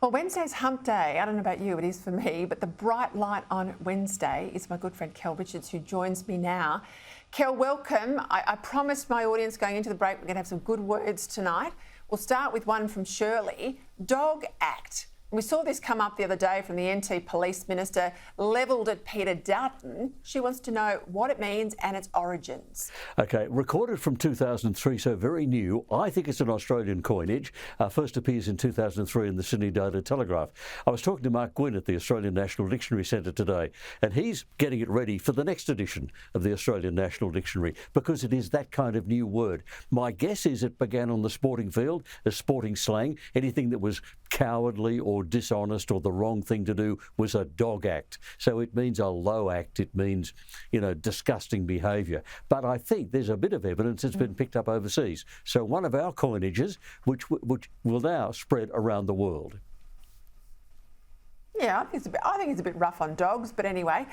Well, Wednesday's hump day. I don't know about you, it is for me, but the bright light on Wednesday is my good friend Kel Richards, who joins me now. Kel, welcome. I promised my audience going into the break we're going to have some good words tonight. We'll start with one from Shirley. Dog Act. We saw this come up the other day from the NT Police Minister, levelled at Peter Dutton. She wants to know what it means and its origins. OK, recorded from 2003, so very new. I think it's an Australian coinage. First appears in 2003 in the Sydney Daily Telegraph. I was talking to Mark Quinn at the Australian National Dictionary Centre today, and he's getting it ready for the next edition of the Australian National Dictionary because it is that kind of new word. My guess is it began on the sporting field as sporting slang. Anything that was cowardly or dishonest or the wrong thing to do was a dog act. So it means a low act. It means, disgusting behaviour. But I think there's a bit of evidence it's been picked up overseas. So one of our coinages, which will now spread around the world. Yeah, I think it's a bit rough on dogs, but anyway.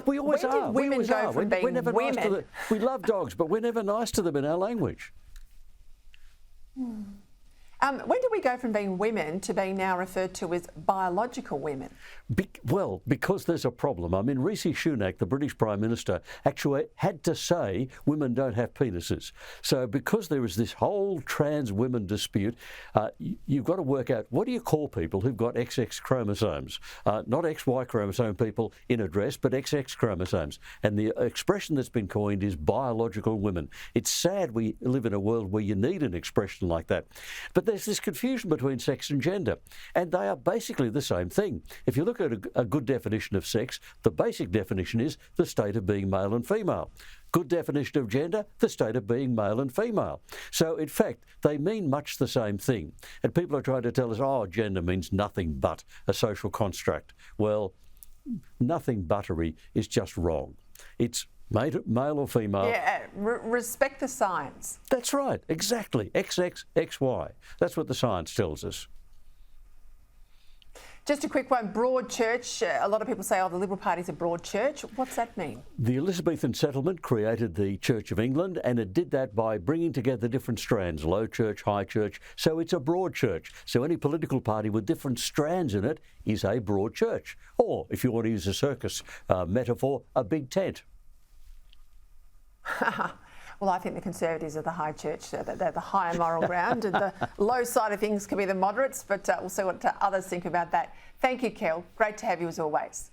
We always when are. Did women go from being never women? nice to them. We love dogs, but we're never nice to them in our language. When did we go from being women to being now referred to as biological women? Because there's a problem. I mean, Rishi Sunak, the British Prime Minister, actually had to say women don't have penises. So because there is this whole trans women dispute, you've got to work out, what do you call people who've got XX chromosomes? Not XY chromosome people in a dress, but XX chromosomes. And the expression that's been coined is biological women. It's sad we live in a world where you need an expression like that. But there's this confusion between sex and gender, and they are basically the same thing. If you look at a good definition of sex, the basic definition is the state of being male and female. Good definition of gender, the state of being male and female. So, in fact, they mean much the same thing. And people are trying to tell us, gender means nothing but a social construct. Well, nothing buttery is just wrong. It's male or female. Yeah, respect the science. That's right, exactly. XX, XY. That's what the science tells us. Just a quick one, broad church. A lot of people say, the Liberal Party's a broad church. What's that mean? The Elizabethan settlement created the Church of England, and it did that by bringing together different strands, low church, high church. So it's a broad church. So any political party with different strands in it is a broad church. Or, if you want to use a circus metaphor, a big tent. Well, I think the Conservatives are the high church. They're the higher moral ground, and the low side of things can be the moderates, but we'll see what others think about that. Thank you, Kel. Great to have you as always.